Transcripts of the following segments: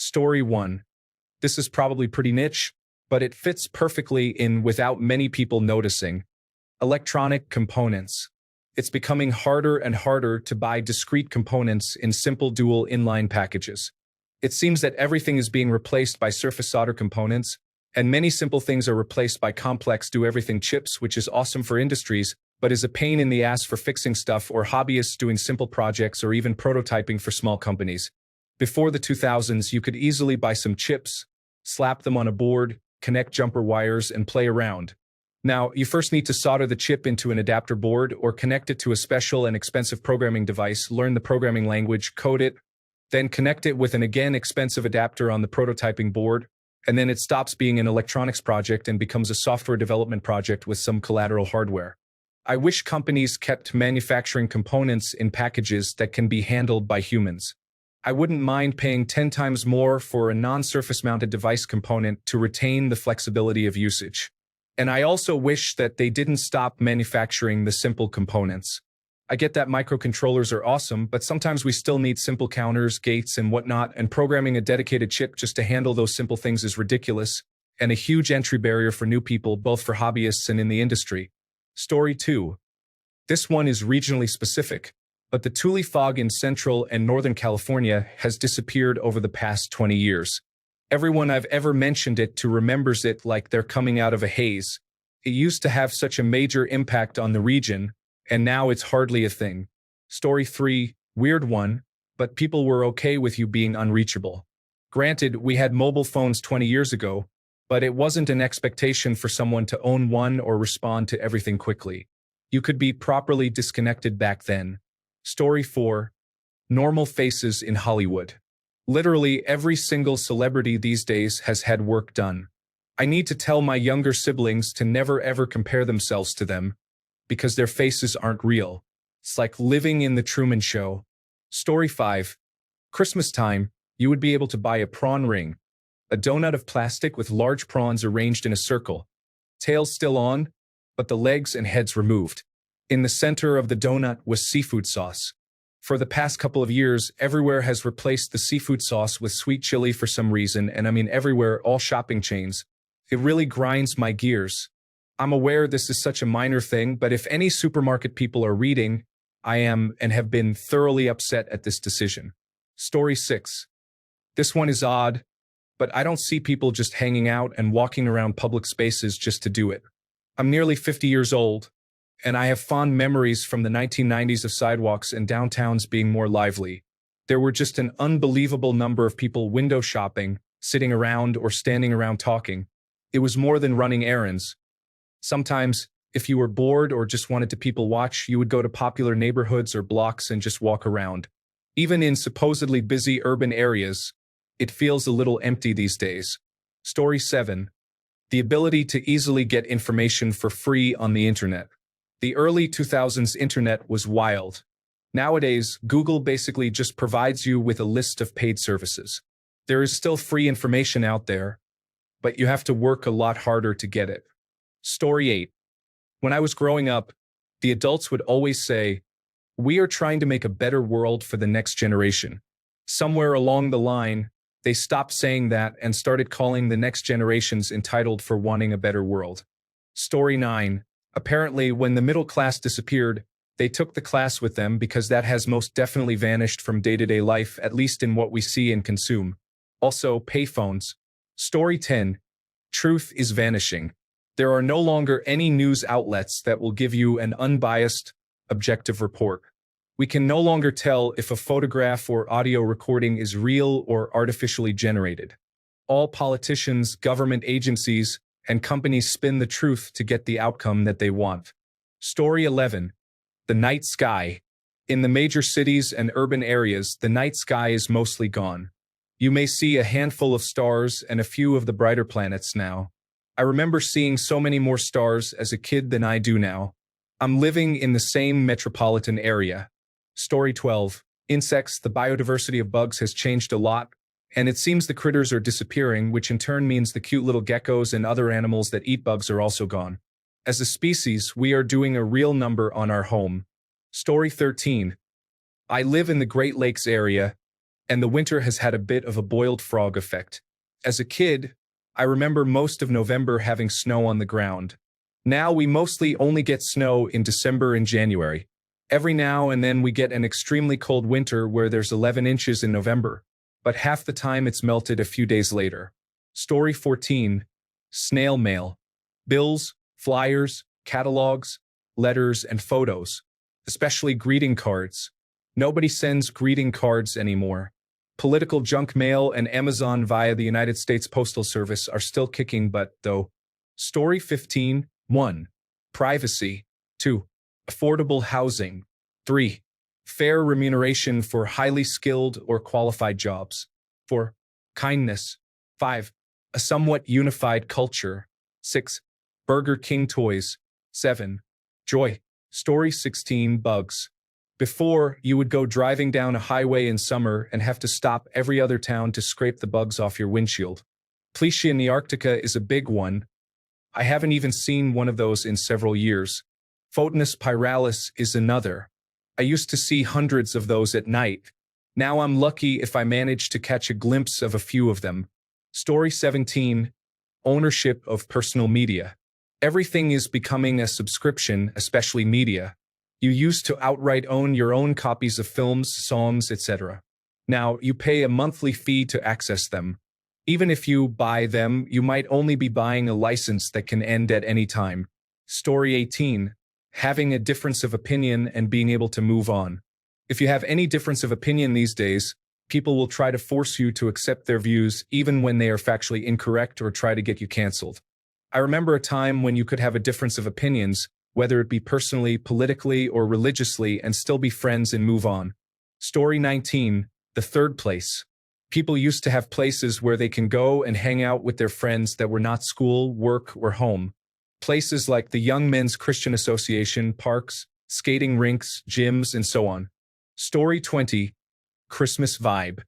Story 1. This is probably pretty niche, but it fits perfectly in without many people noticing. Electronic components. It's becoming harder and harder to buy discrete components in simple dual inline packages. It seems that everything is being replaced by surface solder components, and many simple things are replaced by complex do-everything chips, which is awesome for industries, but is a pain in the ass for fixing stuff or hobbyists doing simple projects or even prototyping for small companies. Before the 2000s, you could easily buy some chips, slap them on a board, connect jumper wires, and play around. Now, you first need to solder the chip into an adapter board or connect it to a special and expensive programming device, learn the programming language, code it, then connect it with an again expensive adapter on the prototyping board, and then it stops being an electronics project and becomes a software development project with some collateral hardware. I wish companies kept manufacturing components in packages that can be handled by humans. I wouldn't mind paying 10 times more for a non-surface mounted device component to retain the flexibility of usage. And I also wish that they didn't stop manufacturing the simple components. I get that microcontrollers are awesome, but sometimes we still need simple counters, gates, and whatnot, and programming a dedicated chip just to handle those simple things is ridiculous, and a huge entry barrier for new people, both for hobbyists and in the industry. Story 2. This one is regionally specific, but the Tule fog in Central and Northern California has disappeared over the past 20 years. Everyone I've ever mentioned it to remembers it like they're coming out of a haze. It used to have such a major impact on the region, and now it's hardly a thing. Story 3, weird one, but people were okay with you being unreachable. Granted, we had mobile phones 20 years ago, but it wasn't an expectation for someone to own one or respond to everything quickly. You could be properly disconnected back then. Story 4, normal faces in Hollywood. Literally every single celebrity these days has had work done. I need to tell my younger siblings to never ever compare themselves to them, because their faces aren't real. It's like living in the Truman Show. Story 5. Christmas time, you would be able to buy a prawn ring, a donut of plastic with large prawns arranged in a circle, tails still on, but the legs and heads removed. In the center of the donut was seafood sauce. For the past couple of years, everywhere has replaced the seafood sauce with sweet chili for some reason, and I mean everywhere, all shopping chains. It really grinds my gears. I'm aware this is such a minor thing, but if any supermarket people are reading, I am and have been thoroughly upset at this decision. Story 6. This one is odd, but I don't see people just hanging out and walking around public spaces just to do it. I'm nearly 50 years old, and I have fond memories from the 1990s of sidewalks and downtowns being more lively. There were just an unbelievable number of people window shopping, sitting around or standing around talking. It was more than running errands. Sometimes, if you were bored or just wanted to people watch, you would go to popular neighborhoods or blocks and just walk around. Even in supposedly busy urban areas, it feels a little empty these days. Story 7. The ability to easily get information for free on the internet. The early 2000s internet was wild. Nowadays, Google basically just provides you with a list of paid services. There is still free information out there, but you have to work a lot harder to get it. Story 8. When I was growing up, the adults would always say, "We are trying to make a better world for the next generation." Somewhere along the line, they stopped saying that and started calling the next generations entitled for wanting a better world. Story 9. Apparently, when the middle class disappeared, they took the class with them because that has most definitely vanished from day-to-day life, at least in what we see and consume. Also, payphones. Story 10. Truth is vanishing. There are no longer any news outlets that will give you an unbiased, objective report. We can no longer tell if a photograph or audio recording is real or artificially generated. All politicians, government agencies, and companies spin the truth to get the outcome that they want. Story 11. The night sky. In the major cities and urban areas, the night sky is mostly gone. You may see a handful of stars and a few of the brighter planets now. I remember seeing so many more stars as a kid than I do now. I'm living in the same metropolitan area. Story 12. Insects. The biodiversity of bugs has changed a lot, and it seems the critters are disappearing, which in turn means the cute little geckos and other animals that eat bugs are also gone. As a species, we are doing a real number on our home. Story 13. I live in the Great Lakes area, and the winter has had a bit of a boiled frog effect. As a kid, I remember most of November having snow on the ground. Now we mostly only get snow in December and January. Every now and then we get an extremely cold winter where there's 11 inches in November, but half the time it's melted a few days later. Story 14. Snail mail. Bills, flyers, catalogs, letters, and photos. Especially greeting cards. Nobody sends greeting cards anymore. Political junk mail and Amazon via the United States Postal Service are still kicking butt, though. Story 15. 1. Privacy. 2. Affordable housing. 3. Fair remuneration for highly skilled or qualified jobs. 4. Kindness. 5. A somewhat unified culture. 6. Burger King toys. 7. Joy. Story 16. Bugs. Before, you would go driving down a highway in summer and have to stop every other town to scrape the bugs off your windshield. Plesia nearctica is a big one. I haven't even seen one of those in several years. Photinus pyralis is another. I used to see hundreds of those at night. Now I'm lucky if I manage to catch a glimpse of a few of them. Story 17. Ownership of personal media. Everything is becoming a subscription, especially media. You used to outright own your own copies of films, songs, etc. Now you pay a monthly fee to access them. Even if you buy them, you might only be buying a license that can end at any time. Story 18. Having a difference of opinion and being able to move on. If you have any difference of opinion these days, people will try to force you to accept their views even when they are factually incorrect or try to get you canceled. I remember a time when you could have a difference of opinions, whether it be personally, politically, or religiously, and still be friends and move on. Story 19. The third place. People used to have places where they can go and hang out with their friends that were not school, work, or home. Places like the Young Men's Christian Association, parks, skating rinks, gyms, and so on. Story 20. Christmas vibe.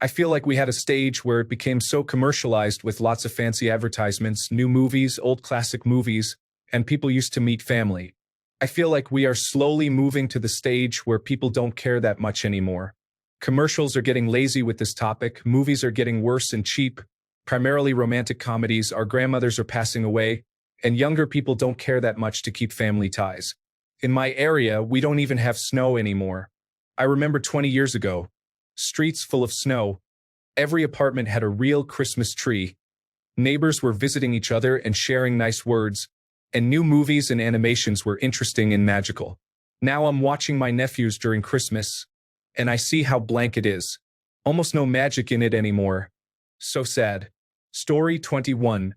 I feel like we had a stage where it became so commercialized with lots of fancy advertisements, new movies, old classic movies, and people used to meet family. I feel like we are slowly moving to the stage where people don't care that much anymore. Commercials are getting lazy with this topic, movies are getting worse and cheap, primarily romantic comedies, our grandmothers are passing away, and younger people don't care that much to keep family ties. In my area, we don't even have snow anymore. I remember 20 years ago, streets full of snow, every apartment had a real Christmas tree, neighbors were visiting each other and sharing nice words, and new movies and animations were interesting and magical. Now I'm watching my nephews during Christmas, and I see how blank it is. Almost no magic in it anymore. So sad. Story 21.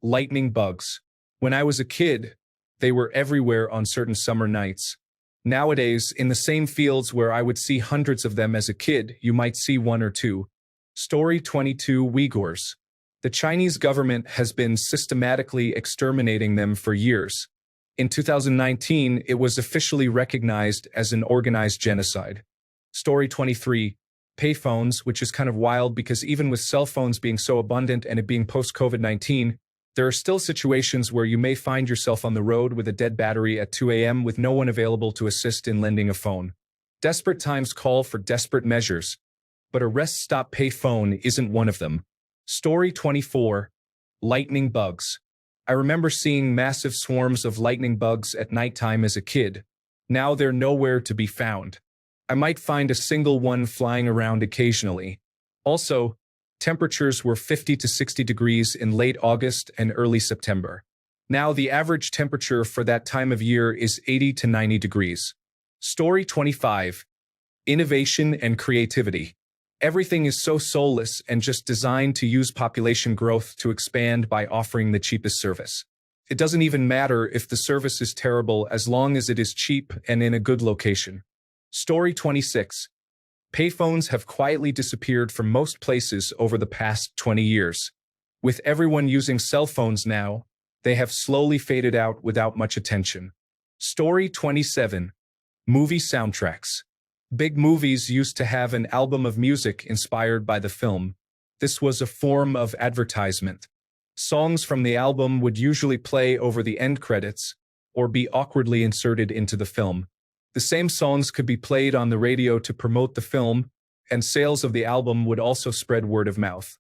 Lightning bugs. When I was a kid, they were everywhere on certain summer nights. Nowadays, in the same fields where I would see hundreds of them as a kid, you might see one or two. Story 22. Uyghurs. The Chinese government has been systematically exterminating them for years. In 2019, it was officially recognized as an organized genocide. Story 23. Payphones, which is kind of wild because even with cell phones being so abundant and it being post-COVID-19, there are still situations where you may find yourself on the road with a dead battery at 2 a.m. with no one available to assist in lending a phone. Desperate times call for desperate measures, but a rest stop payphone isn't one of them. Story 24. Lightning bugs. I remember seeing massive swarms of lightning bugs at nighttime as a kid. Now they're nowhere to be found. I might find a single one flying around occasionally. Also, temperatures were 50 to 60 degrees in late August and early September. Now the average temperature for that time of year is 80 to 90 degrees. Story 25. Innovation and creativity. Everything is so soulless and just designed to use population growth to expand by offering the cheapest service. It doesn't even matter if the service is terrible as long as it is cheap and in a good location. Story 26. Payphones have quietly disappeared from most places over the past 20 years. With everyone using cell phones now, they have slowly faded out without much attention. Story 27. Movie soundtracks. Big movies used to have an album of music inspired by the film. This was a form of advertisement. Songs from the album would usually play over the end credits or be awkwardly inserted into the film. The same songs could be played on the radio to promote the film, and sales of the album would also spread word of mouth.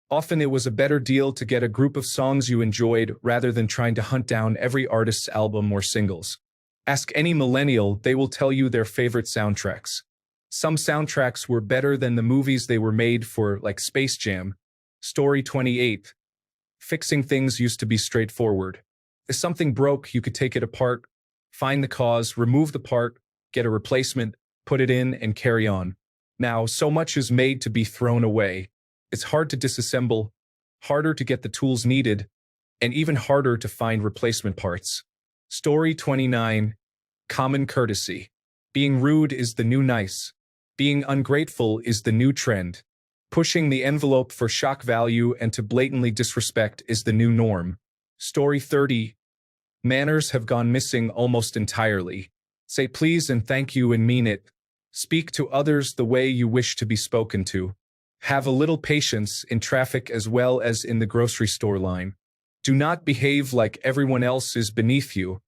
Often it was a better deal to get a group of songs you enjoyed rather than trying to hunt down every artist's album or singles. Ask any millennial, they will tell you their favorite soundtracks. Some soundtracks were better than the movies they were made for, like Space Jam. Story 28. Fixing things used to be straightforward. If something broke, you could take it apart, find the cause, remove the part, get a replacement, put it in, and carry on. Now, so much is made to be thrown away. It's hard to disassemble, harder to get the tools needed, and even harder to find replacement parts. Story 29. Common courtesy. Being rude is the new nice. Being ungrateful is the new trend. Pushing the envelope for shock value and to blatantly disrespect is the new norm. Story 30. Manners have gone missing almost entirely. Say please and thank you and mean it. Speak to others the way you wish to be spoken to. Have a little patience in traffic as well as in the grocery store line. Do not behave like everyone else is beneath you.